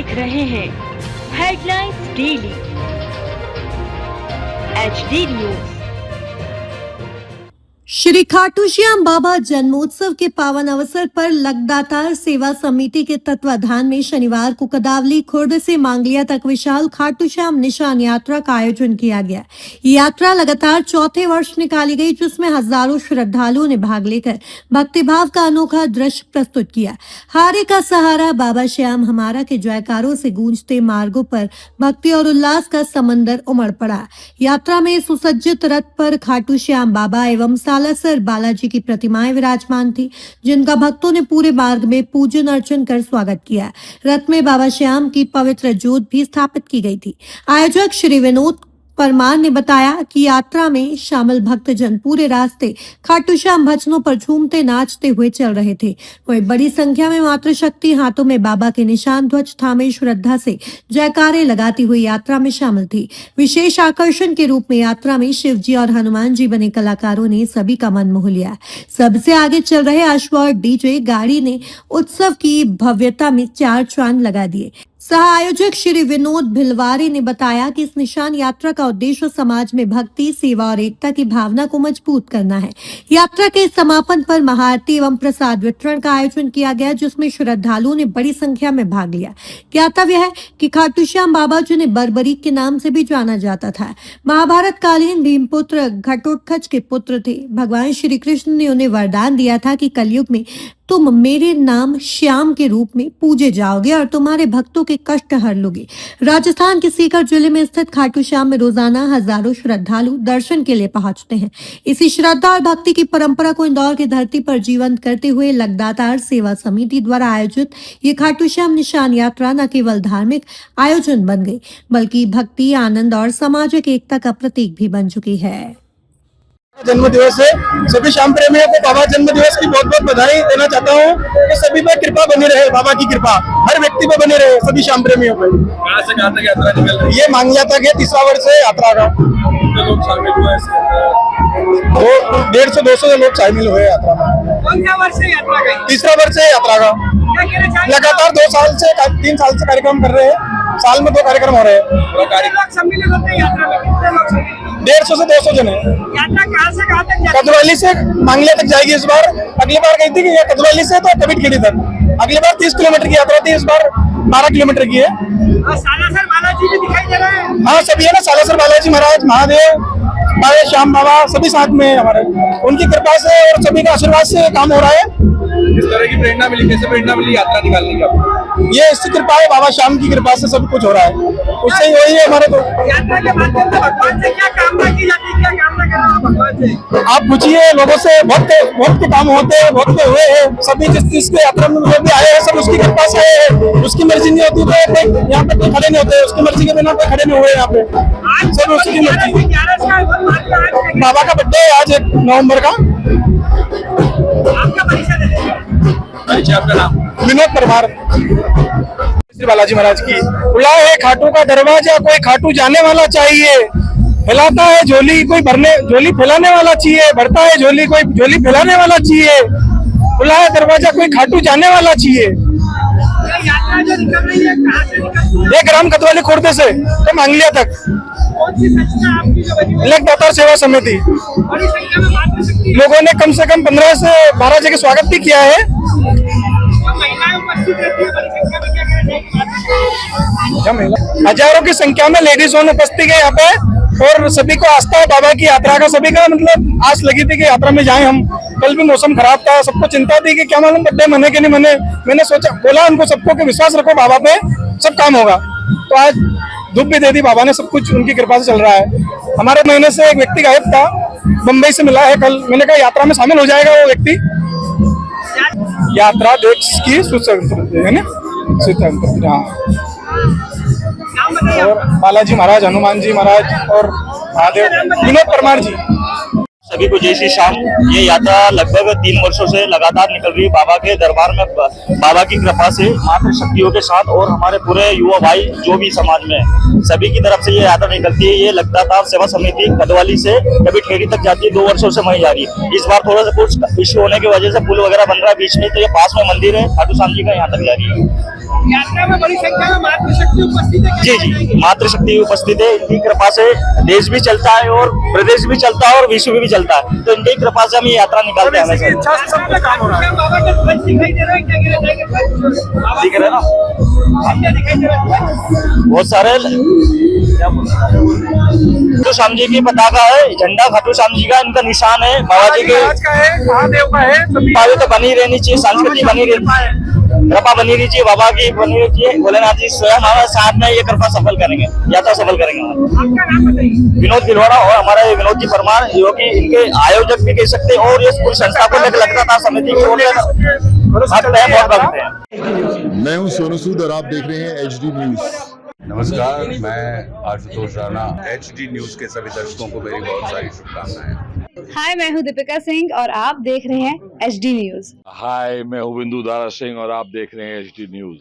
देख रहे हैं headlines daily HD news. Shri Khatu Shyam Baba जन्मोत्सव के पावन अवसर पर लगदातार सेवा समिति के तत्वाधान में शनिवार को कदावली खुर्द से मांगलिया तक विशाल खाटू श्याम निशान यात्रा का आयोजन किया गया। यात्रा लगातार चौथे वर्ष निकाली गई, जिसमें हजारों श्रद्धालुओं ने भाग लेकर भक्तिभाव का अनोखा दृश्य प्रस्तुत किया। हारे का सहारा बाबा श्याम हमारा के जयकारों से गूंजते मार्गों पर भक्ति और उल्लास का समंदर उमड़ पड़ा। यात्रा में सुसज्जित रथ पर खाटू श्याम बाबा एवं सालासर बालाजी की प्रतिमाएं विराजमान थी, जिनका भक्तों ने पूरे मार्ग में पूजन अर्चन कर स्वागत किया। रथ में बाबा श्याम की पवित्र ज्योत भी स्थापित की गई थी। आयोजक श्री विनोद परमार ने बताया कि यात्रा में शामिल भक्तजन पूरे रास्ते खाटू श्याम भजनों पर झूमते नाचते हुए चल रहे थे। वहीं बड़ी संख्या में मातृशक्ति हाथों में बाबा के निशान ध्वज थामे श्रद्धा से जयकारे लगाती हुई यात्रा में शामिल थी। विशेष आकर्षण के रूप में यात्रा में शिव जी और हनुमान जी बने कलाकारों ने सभी का मन मोह लिया। सबसे आगे चल रहे अश्व और डीजे गाड़ी ने उत्सव की भव्यता में चार चांद लगा दिए। सह आयोजक श्री विनोद भिलवारे ने बताया कि इस निशान यात्रा का उद्देश्य समाज में भक्ति, सेवा और एकता की भावना को मजबूत करना है। यात्रा के समापन पर महाआरती एवं प्रसाद वितरण का आयोजन किया गया, जिसमें श्रद्धालुओं ने बड़ी संख्या में भाग लिया। ज्ञातव्य है कि खाटू श्याम बाबा जिन्हें बर्बरीक के नाम से भी जाना जाता था, महाभारत कालीन भीमपुत्र घटोत्कच के पुत्र थे। भगवान श्री कृष्ण ने उन्हें वरदान दिया था कि कलयुग में तुम मेरे नाम श्याम के रूप में पूजे जाओगे और तुम्हारे भक्तों के कष्ट हर लोगे। राजस्थान के सीकर जिले में स्थित खाटू श्याम में रोजाना हजारों श्रद्धालु दर्शन के लिए पहुंचते हैं। इसी श्रद्धा और भक्ति की परंपरा को इंदौर की धरती पर जीवंत करते हुए लगदातार सेवा समिति द्वारा आयोजित ये खाटू श्याम निशान यात्रा न केवल धार्मिक आयोजन बन गई, बल्कि भक्ति, आनंद और सामाजिक एकता का प्रतीक भी बन चुकी है। जन्म दिवस है। सभी श्याम प्रेमियों को बाबा जन्म दिवस की बहुत बहुत बधाई देना चाहता हूँ कि सभी पे कृपा बनी रहे, बाबा की कृपा हर व्यक्ति पे बनी रहे, सभी श्याम प्रेमियों पे। कहाँ से कहाँ तक यात्रा निकल रही है? ये मांगलिया तक है, तीसरा वर्ष है यात्रा का। लोग शामिल हुए इसके अंदर? 150-200 लोग शामिल हुए यात्रा में। कौन सा वर्ष है यात्रा का? तीसरा वर्ष है यात्रा का। लगातार 2 साल से 3 साल से कार्यक्रम कर रहे हैं, साल में 2 कार्यक्रम हो रहे हैं। लोग सम्मिलित होते हैं यात्रा में? कितने लोग सम्मिलित? 150 से 200 जन है। यात्रा कहाँ से कहाँ तक? कदवाली से मांगलिया तक जाएगी इस बार। अगली बार गई थी कि कदवाली से तो कबीरखेड़ी तक। अगली बार 30 किलोमीटर की यात्रा थी, इस बार 12 किलोमीटर की है। सालासर बालाजी भी दिखाई दे रहे हैं। हाँ, सभी है ना, सालासर बालाजी महाराज, महादेव, बाबा श्याम बाबा सभी साथ में है हमारे। उनकी कृपा से और सभी का आशीर्वाद से काम हो रहा है। किस तरह की प्रेरणा मिली, कैसे प्रेरणा मिली यात्रा निकालने की? ये इसकी कृपा है, बाबा श्याम की कृपा से सब कुछ हो रहा है। उससे ही वही है हमारे को। यात्रा के माध्यम से भगवान से क्या कामना की जाती है? क्या कामना करना है भगवान से? आप पूछिए लोगों से, बहुत के काम होते हैं, बहुत के हुए हैं। सभी जिसके यात्रा में जो भी आए हैं सब उसकी कृपा से आए हैं। उसकी मर्जी नहीं होती तो कोई यहाँ पे कोई खड़े नहीं होते, उसकी मर्जी के बिना कोई खड़े नहीं हुए यहाँ पे। सब उसकी मर्जी। बाबा का बर्थडे है आज 1 नवंबर का। आपका परिचय दे दीजिए। आपका नाम? विनोद परमार। श्री बालाजी महाराज की खुला है खाटू का दरवाजा, कोई खाटू जाने वाला चाहिए। फैलाता है झोली, कोई भरने, झोली फैलाने वाला चाहिए। भरता है झोली, कोई झोली फैलाने वाला चाहिए। खुला है दरवाजा, कोई खाटू जाने वाला चाहिए। यात्रा जो निकल रही है कहाँ से निकल रही है? ये ग्राम कदवाली खुर्द से तो मांगलिया तक। कौन सी संस्था आपकी जो बनी हुई है? लगदातार सेवा समिति। बड़ी संख्या में मातृशक्ति लोगों ने कम से कम 15 से 12 जगह स्वागत भी किया है। महिलाएं उपस्थित रहती है बड़ी संख्या में, क्या कहना चाहिए? हजारों की संख्या में लेडीजों ने उपस्थित है यहाँ पे और सभी को आस्था है बाबा की यात्रा का। सभी का मतलब आस लगी थी कि यात्रा में जाएं हम। कल भी मौसम खराब था, सबको चिंता थी कि क्या मालूम बर्थडे मने कि नहीं मने। मैंने सोचा, बोला उनको सबको कि विश्वास रखो बाबा पे, सब काम होगा। तो आज धूप भी दे दी बाबा ने, सब कुछ उनकी कृपा से चल रहा है। हमारे महीने से एक व्यक्ति गायब था, मुंबई से मिला है कल। मैंने कहा यात्रा में शामिल हो जाएगा वो व्यक्ति। यात्रा देश की स्वतंत्रता है ना, स्वतंत्रता। और बालाजी महाराज, हनुमान जी महाराज और महादेव। विनोद परमार जी। सभी को जय श्री श्याम। ये यात्रा लगभग 3 वर्षों से लगातार निकल रही है बाबा के दरबार में। बाबा की कृपा से मातृ शक्तियों के साथ और हमारे पूरे युवा भाई जो भी समाज में है, सभी की तरफ से ये यात्रा निकलती है। ये लगातार सेवा समिति कदवाली से कभी ठेरी तक जाती है, 2 वर्षों से वहीं जा रही है। इस बार थोड़ा सा कुछ इश्यू होने की वजह से पुल वगैरह बन रहा है बीच में, तो ये पास में मंदिर है खाटू श्याम जी का, यहाँ तक जा रही है। यात्रा में बड़ी संख्या में मातृशक्ति उपस्थित है। जी जी, मातृशक्ति उपस्थित है। इनकी कृपा से देश भी चलता है और प्रदेश भी चलता है और विश्व भी चलता है, तो इनकी कृपा से हम ये यात्रा निकालते हैं हमेशा। इच्छा से सब पे काम हो रहा है। बाबा का ध्वज दिखाई दे रहा है, क्या गिरा जाएगा? दिख रहा है ना, क्या दिखाई दे रहा है? बहुत सारे खाटू श्याम जी की पताका है, झंडा खाटू श्याम जी का इनका निशान है। बाबा जी के आज का है, महादेव का है, सभी कृपा तो बनी रहनी चाहिए, संस्कृति बनी रहनी चाहिए, कृपा बनी रहनी चाहिए, बाबा की बनी रहनी चाहिए। भोलेनाथ जी स्वयं हमारे साथ में ये कृपा सफल करेंगे, यात्रा सफल करेंगे हमारे। आपका नाम बताइए। विनोद भिलवाड़ा और हमारे विनोद जी परमार, जो कि इनके आयोजक भी कह सकते हैं और ये पूरी संस्था को लेकर लगता था समिति की ओर से भक्त हैं, बहुत भक्त हैं। मैं हूं सोनू सूद और आप देख रहे हैं एचडी न्यूज। नमस्कार, मैं आशुतोष राणा। एचडी न्यूज के सभी दर्शकों को मेरी बहुत सारी शुभकामनाएं। हाय, मैं हूँ दीपिका सिंह और आप देख रहे हैं एचडी न्यूज। हाय, मैं हूँ बिंदु दारा सिंह और आप देख रहे हैं एचडी न्यूज।